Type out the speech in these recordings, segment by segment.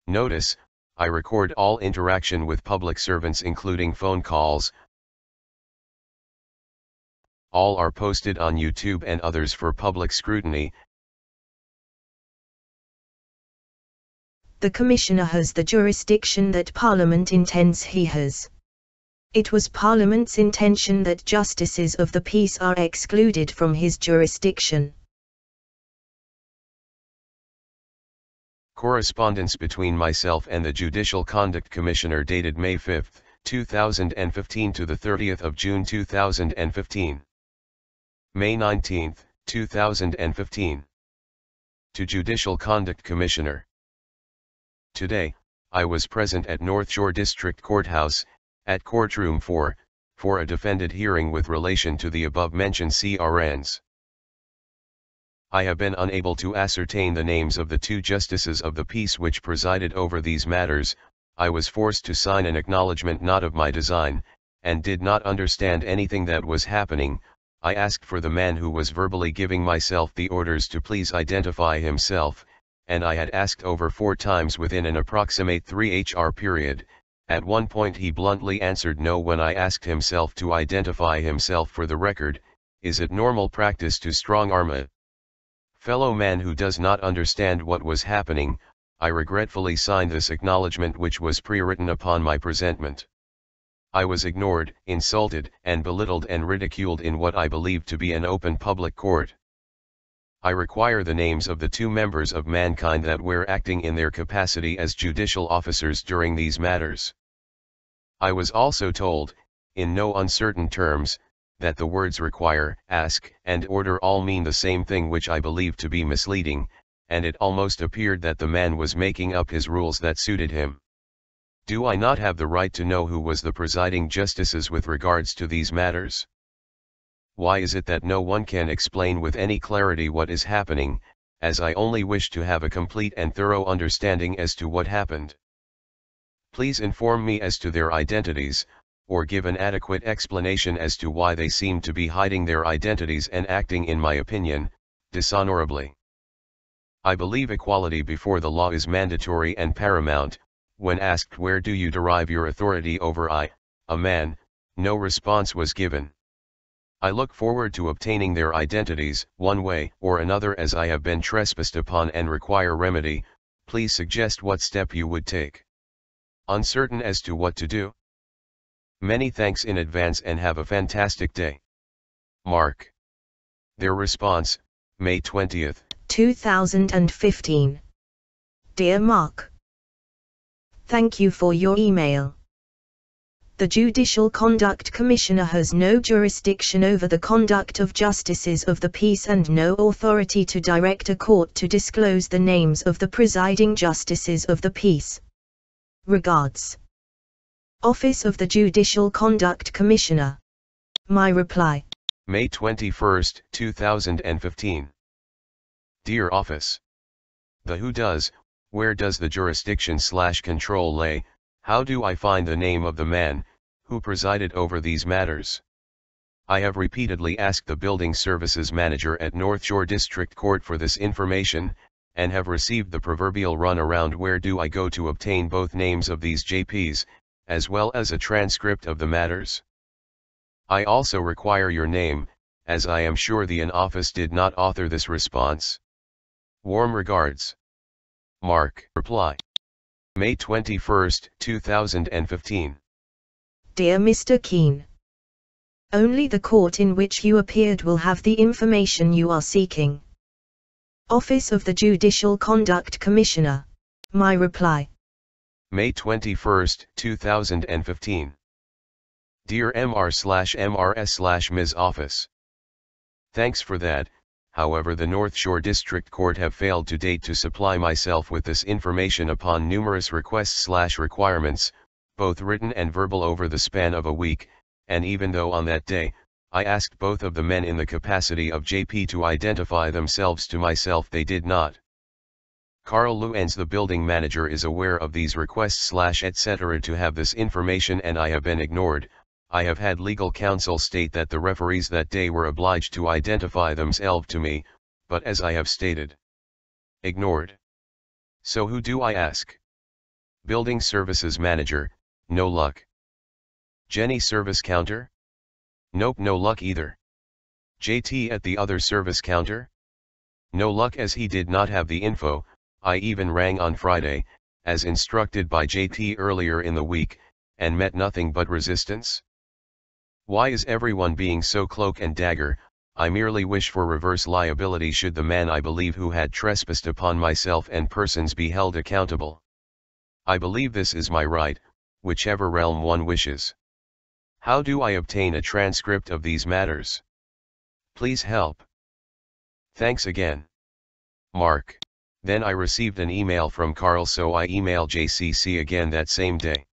Notice, I record all interaction with public servants including phone calls. All are posted on YouTube and others for public scrutiny. The Commissioner has the jurisdiction that Parliament intends he has. It was Parliament's intention that justices of the peace are excluded from his jurisdiction. Correspondence between myself and the Judicial Conduct Commissioner dated May 5, 2015 to the 30th of June 2015. May 19, 2015. To Judicial Conduct Commissioner. Today, I was present at North Shore District Courthouse, at Courtroom 4, for a defendant hearing with relation to the above-mentioned CRNs. I have been unable to ascertain the names of the two justices of the peace which presided over these matters. I was forced to sign an acknowledgement not of my design, and did not understand anything that was happening. I asked for the man who was verbally giving myself the orders to please identify himself, and I had asked over 4 times within an approximate 3-hour period. At one point he bluntly answered no when I asked himself to identify himself for the record. Is it normal practice to strong-arm a fellow man who does not understand what was happening? I regretfully signed this acknowledgement which was pre-written upon my presentment. I was ignored, insulted, and belittled and ridiculed in what I believe to be an open public court. I require the names of the 2 members of mankind that were acting in their capacity as judicial officers during these matters. I was also told, in no uncertain terms, that the words require, ask, and order all mean the same thing, which I believe to be misleading, and it almost appeared that the man was making up his rules that suited him. Do I not have the right to know who was the presiding justices with regards to these matters? Why is it that no one can explain with any clarity what is happening, as I only wish to have a complete and thorough understanding as to what happened? Please inform me as to their identities, or give an adequate explanation as to why they seem to be hiding their identities and acting, in my opinion, dishonorably. I believe equality before the law is mandatory and paramount. When asked where do you derive your authority over a man, no response was given. I look forward to obtaining their identities, one way or another, as I have been trespassed upon and require remedy. Please suggest what step you would take. Uncertain as to what to do? Many thanks in advance and have a fantastic day. Mark. Their response, May 20th, 2015. Dear Mark, thank you for your email. The Judicial Conduct Commissioner has no jurisdiction over the conduct of justices of the peace and no authority to direct a court to disclose the names of the presiding justices of the peace. Regards. Office of the Judicial Conduct Commissioner. My reply. May 21, 2015. Dear Office. The who does, where does the jurisdiction/control lay? How do I find the name of the man who presided over these matters? I have repeatedly asked the building services manager at North Shore District Court for this information, and have received the proverbial run around. Where do I go to obtain both names of these JPs, as well as a transcript of the matters? I also require your name, as I am sure the office did not author this response. Warm regards. Mark. Reply. May 21, 2015. Dear Mr. Keane, only the court in which you appeared will have the information you are seeking. Office of the Judicial Conduct Commissioner. My reply. May 21, 2015. Dear MR/MRS/Ms. Office. Thanks for that. However, the North Shore District Court have failed to date to supply myself with this information upon numerous requests/requirements, both written and verbal, over the span of a week, and even though on that day, I asked both of the men in the capacity of JP to identify themselves to myself, they did not. Carl Luens, the building manager, is aware of these requests/etc. to have this information, and I have been ignored. I have had legal counsel state that the referees that day were obliged to identify themselves to me, but as I have stated, ignored. So who do I ask? Building Services Manager, no luck. Jenny Service Counter? Nope, no luck either. JT at the other service counter? No luck, as he did not have the info. I even rang on Friday, as instructed by JT earlier in the week, and met nothing but resistance. Why is everyone being so cloak and dagger? I merely wish for reverse liability should the man I believe who had trespassed upon myself and persons be held accountable. I believe this is my right, whichever realm one wishes. How do I obtain a transcript of these matters? Please help. Thanks again. Mark. Then I received an email from Carl, so I emailed JCC again that same day.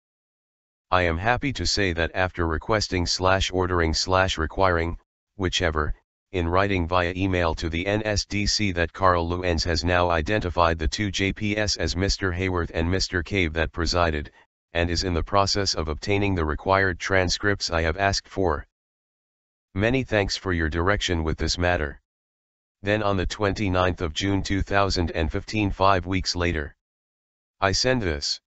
I am happy to say that after requesting/ordering/requiring, whichever, in writing via email to the NSDC, that Carl Luenz has now identified the two JPs as Mr. Hayworth and Mr. Cave that presided, and is in the process of obtaining the required transcripts I have asked for. Many thanks for your direction with this matter. Then on the 29th of June 2015, 5 weeks later, I send this.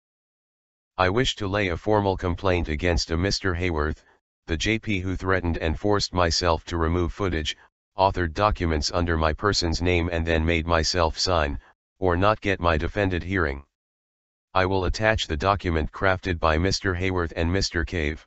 I wish to lay a formal complaint against a Mr. Hayworth, the JP who threatened and forced myself to remove footage, authored documents under my person's name, and then made myself sign, or not get my defended hearing. I will attach the document crafted by Mr. Hayworth and Mr. Cave.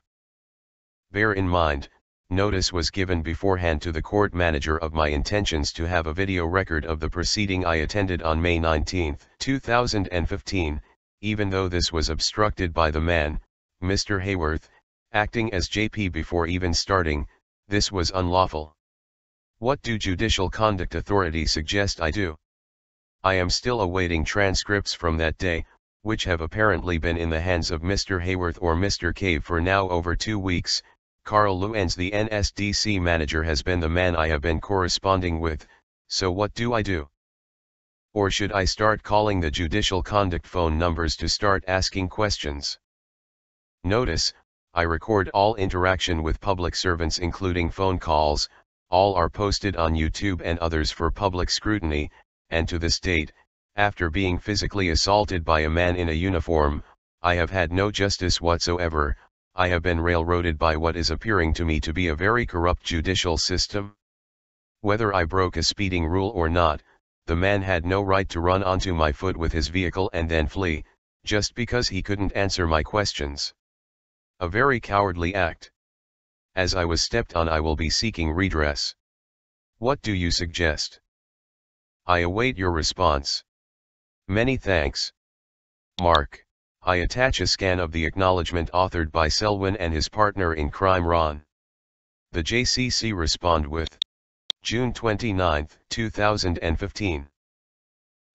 Bear in mind, notice was given beforehand to the court manager of my intentions to have a video record of the proceeding I attended on May 19, 2015, even though this was obstructed by the man, Mr. Hayworth, acting as JP before even starting. This was unlawful. What do Judicial Conduct Authority suggest I do? I am still awaiting transcripts from that day, which have apparently been in the hands of Mr. Hayworth or Mr. Cave for now over 2 weeks. Carl Luenz, the NSDC manager, has been the man I have been corresponding with, so what do I do? Or should I start calling the judicial conduct phone numbers to start asking questions? Notice, I record all interaction with public servants including phone calls. All are posted on YouTube and others for public scrutiny, and to this date, after being physically assaulted by a man in a uniform, I have had no justice whatsoever. I have been railroaded by what is appearing to me to be a very corrupt judicial system. Whether I broke a speeding rule or not, the man had no right to run onto my foot with his vehicle and then flee, just because he couldn't answer my questions. A very cowardly act. As I was stepped on, I will be seeking redress. What do you suggest? I await your response. Many thanks. Mark. I attach a scan of the acknowledgement authored by Selwyn and his partner in crime, Ron. The JCC respond with June 29, 2015.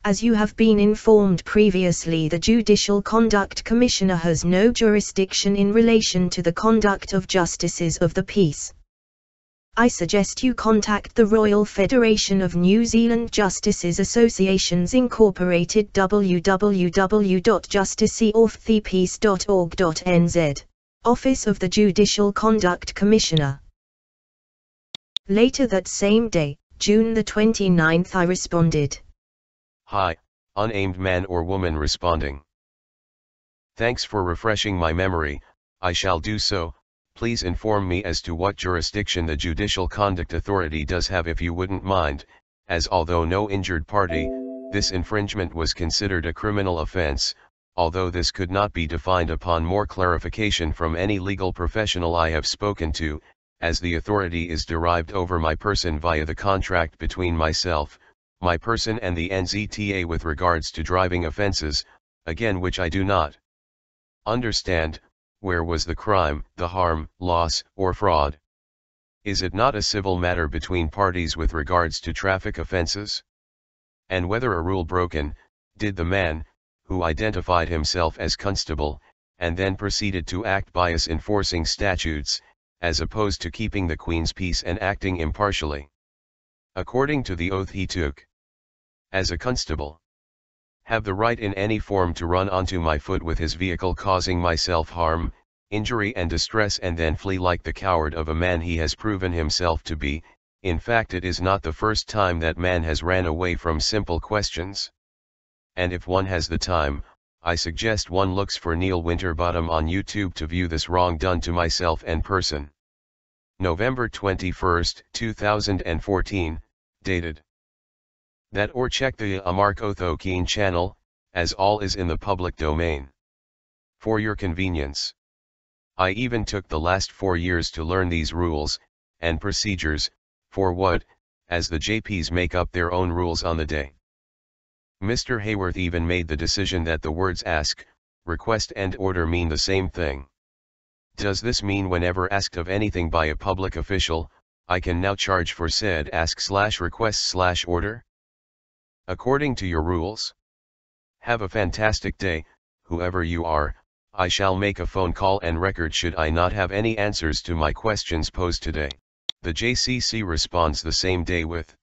As you have been informed previously, the Judicial Conduct Commissioner has no jurisdiction in relation to the conduct of justices of the peace. I suggest you contact the Royal Federation of New Zealand Justices Associations Incorporated, www.justiceofthepeace.org.nz, Office of the Judicial Conduct Commissioner. Later that same day, June the 29th, I responded. Hi, unnamed man or woman responding. Thanks for refreshing my memory. I shall do so. Please inform me as to what jurisdiction the Judicial Conduct Authority does have, if you wouldn't mind, as although no injured party, this infringement was considered a criminal offense, although this could not be defined upon more clarification from any legal professional I have spoken to, as the authority is derived over my person via the contract between myself, my person and the NZTA with regards to driving offenses, again which I do not understand. Where was the crime, the harm, loss, or fraud? Is it not a civil matter between parties with regards to traffic offenses? And whether a rule broken, did the man, who identified himself as constable, and then proceeded to act bias enforcing statutes, as opposed to keeping the Queen's peace and acting impartially, according to the oath he took, as a constable, have the right in any form to run onto my foot with his vehicle, causing myself harm, injury and distress, and then flee like the coward of a man he has proven himself to be? In fact, it is not the first time that man has ran away from simple questions. And if one has the time, I suggest one looks for Neil Winterbottom on YouTube to view this wrong done to myself and person. November 21, 2014, dated. That or check the Mark Otho Keen channel, as all is in the public domain. For your convenience. I even took the last 4 years to learn these rules, and procedures, for what, as the JPs make up their own rules on the day. Mr. Hayworth even made the decision that the words ask, request and order mean the same thing. Does this mean whenever asked of anything by a public official, I can now charge for said ask/request/order? According to your rules? Have a fantastic day, whoever you are. I shall make a phone call and record should I not have any answers to my questions posed today. The JCC responds the same day with: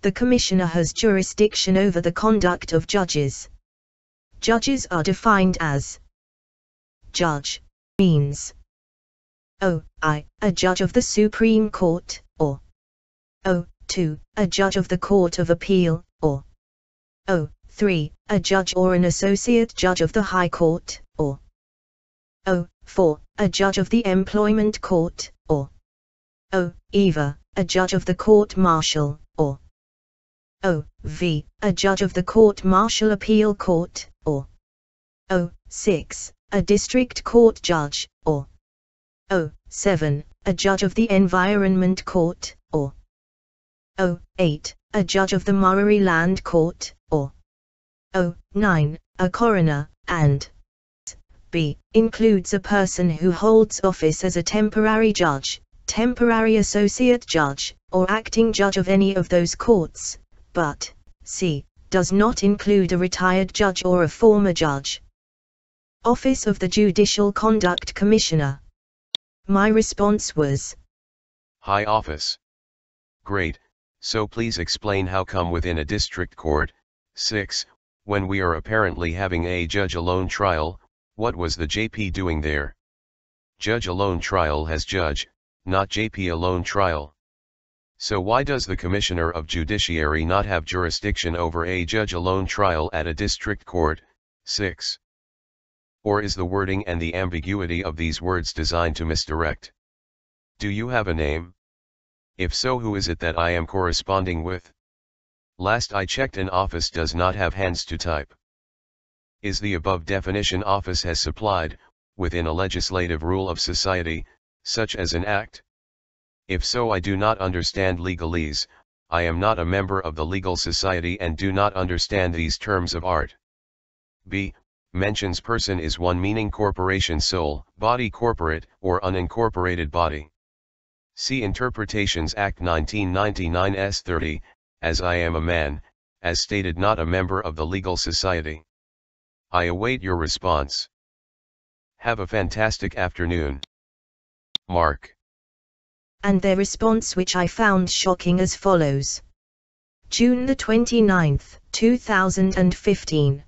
the Commissioner has jurisdiction over the conduct of judges. Judges are defined as: judge means O.I. a judge of the Supreme Court, or O.2. a judge of the Court of Appeal, or O.3. a judge or an associate judge of the High Court, or O.4. a judge of the Employment Court, or O.either a judge of the Court Martial, or O.v. a judge of the Court Martial Appeal Court, or O.6. a District Court Judge, or O.7. a judge of the Environment Court, or O.8. a judge of the Murray Land Court, or O.9. a coroner, and B. includes a person who holds office as a temporary judge, temporary associate judge, or acting judge of any of those courts, but C. does not include a retired judge or a former judge. Office of the Judicial Conduct Commissioner. My response was: High Office. Great, so please explain how come within a district court, 6, when we are apparently having a judge-alone trial, what was the JP doing there? Judge-alone trial has judge, not JP-alone trial. So why does the Commissioner of Judiciary not have jurisdiction over a judge-alone trial at a district court, 6? Or is the wording and the ambiguity of these words designed to misdirect? Do you have a name? If so, who is it that I am corresponding with? Last I checked, an office does not have hands to type. Is the above definition office has supplied, within a legislative rule of society, such as an act? If so, I do not understand legalese, I am not a member of the legal society and do not understand these terms of art. B. Mentions person is one, meaning corporation, soul, body, corporate, or unincorporated body. See Interpretations Act 1999 S30, as I am a man, as stated, not a member of the legal society. I await your response. Have a fantastic afternoon. Mark. And their response, which I found shocking, as follows. June the 29th, 2015.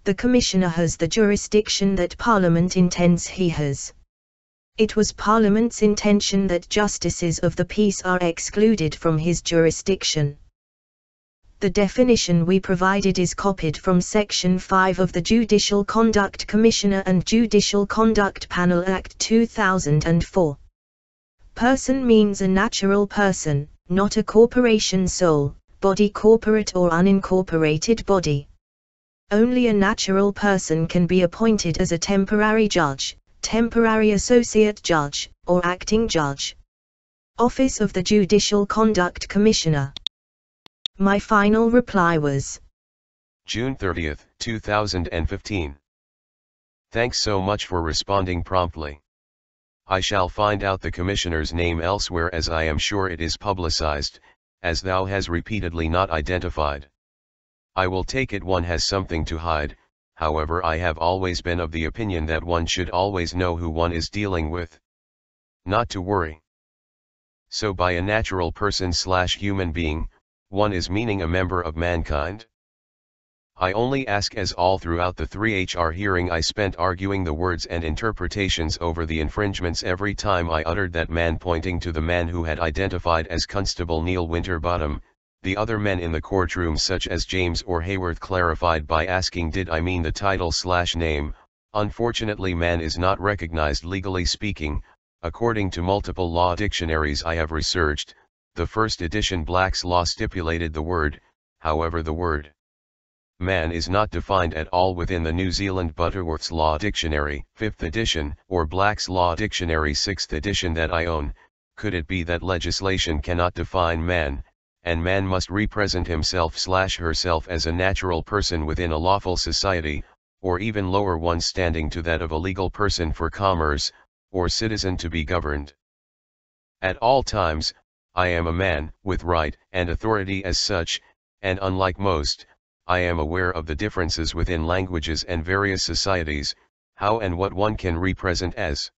The Commissioner has the jurisdiction that Parliament intends he has. It was Parliament's intention that justices of the peace are excluded from his jurisdiction. The definition we provided is copied from Section 5 of the Judicial Conduct Commissioner and Judicial Conduct Panel Act 2004. Person means a natural person, not a corporation, soul, body, corporate or unincorporated body. Only a natural person can be appointed as a temporary judge, temporary associate judge, or acting judge. Office of the Judicial Conduct Commissioner. My final reply was June 30, 2015. Thanks so much for responding promptly. I shall find out the Commissioner's name elsewhere, as I am sure it is publicized, as thou has repeatedly not identified. I will take it one has something to hide. However, I have always been of the opinion that one should always know who one is dealing with. Not to worry. So by a natural person/human being, one is meaning a member of mankind? I only ask, as all throughout the 3HR hearing I spent arguing the words and interpretations over the infringements every time I uttered that man, pointing to the man who had identified as Constable Neil Winterbottom, The other men in the courtroom such as James or Hayworth clarified by asking did I mean the title/name. Unfortunately man is not recognized legally speaking, according to multiple law dictionaries I have researched. The first edition Black's Law stipulated the word, however the word man is not defined at all within the New Zealand Butterworth's Law Dictionary, 5th edition, or Black's Law Dictionary 6th edition that I own. Could it be that legislation cannot define man, and man must represent himself/herself as a natural person within a lawful society, or even lower one standing to that of a legal person for commerce, or citizen to be governed? At all times, I am a man, with right and authority as such, and unlike most, I am aware of the differences within languages and various societies, how and what one can represent as.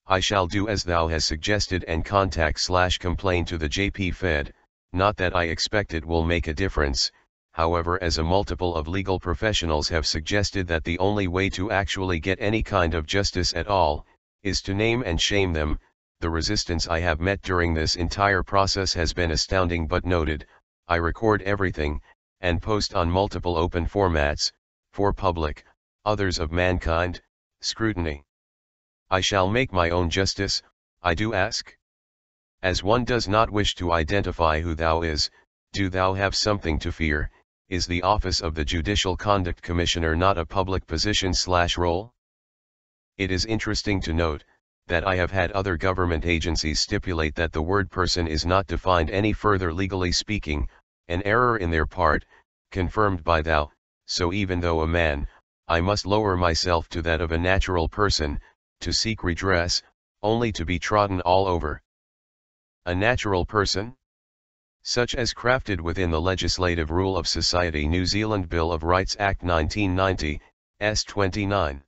I shall do as thou has suggested and contact/complain to the JP Fed, not that I expect it will make a difference, however, as a multiple of legal professionals have suggested that the only way to actually get any kind of justice at all, is to name and shame them. The resistance I have met during this entire process has been astounding but noted. I record everything, and post on multiple open formats, for public, others of mankind, scrutiny. I shall make my own justice, I do ask. As one does not wish to identify who thou is, do thou have something to fear? Is the office of the Judicial Conduct Commissioner not a public position/role? It is interesting to note, that I have had other government agencies stipulate that the word person is not defined any further legally speaking, an error in their part, confirmed by thou. So even though a man, I must lower myself to that of a natural person, to seek redress, only to be trodden all over. A natural person? Such as crafted within the legislative rule of society New Zealand Bill of Rights Act 1990, S29.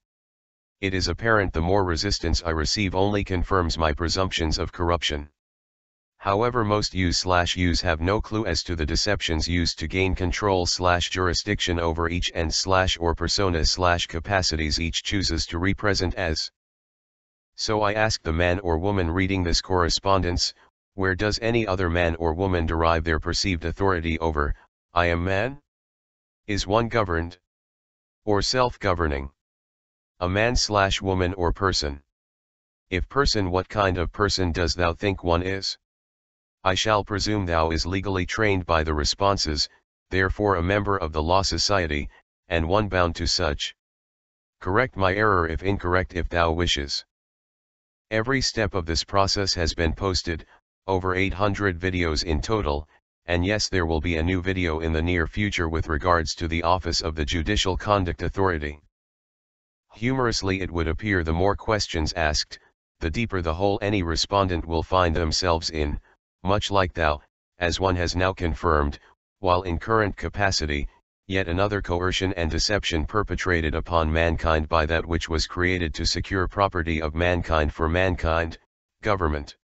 It is apparent the more resistance I receive only confirms my presumptions of corruption. However, most use/use have no clue as to the deceptions used to gain control/jurisdiction over each and/or persona/capacities each chooses to represent as. So I ask the man or woman reading this correspondence, where does any other man or woman derive their perceived authority over, I am man? Is one governed? Or self-governing? A man/woman or person? If person, what kind of person does thou think one is? I shall presume thou is legally trained by the responses, therefore a member of the law society, and one bound to such. Correct my error if incorrect if thou wishes. Every step of this process has been posted, over 800 videos in total, and yes, there will be a new video in the near future with regards to the office of the Judicial Conduct Authority. Humorously, it would appear the more questions asked, the deeper the hole any respondent will find themselves in, much like thou, as one has now confirmed, while in current capacity, yet another coercion and deception perpetrated upon mankind by that which was created to secure property of mankind for mankind, government.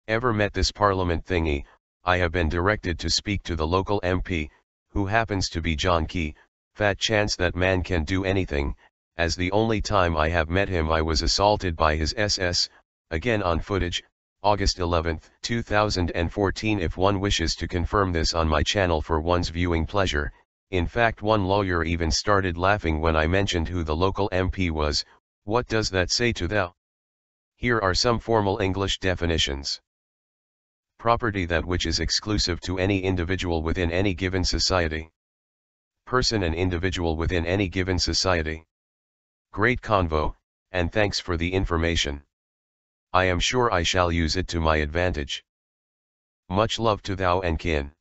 Ever met this Parliament thingy? I have been directed to speak to the local MP, who happens to be John Key. Fat chance that man can do anything, as the only time I have met him I was assaulted by his SS, again on footage, August 11, 2014. If one wishes to confirm this on my channel for one's viewing pleasure, in fact one lawyer even started laughing when I mentioned who the local MP was. What does that say to thou? Here are some formal English definitions. Property, that which is exclusive to any individual within any given society. Person, an individual within any given society. Great convo, and thanks for the information. I am sure I shall use it to my advantage. Much love to thou and kin.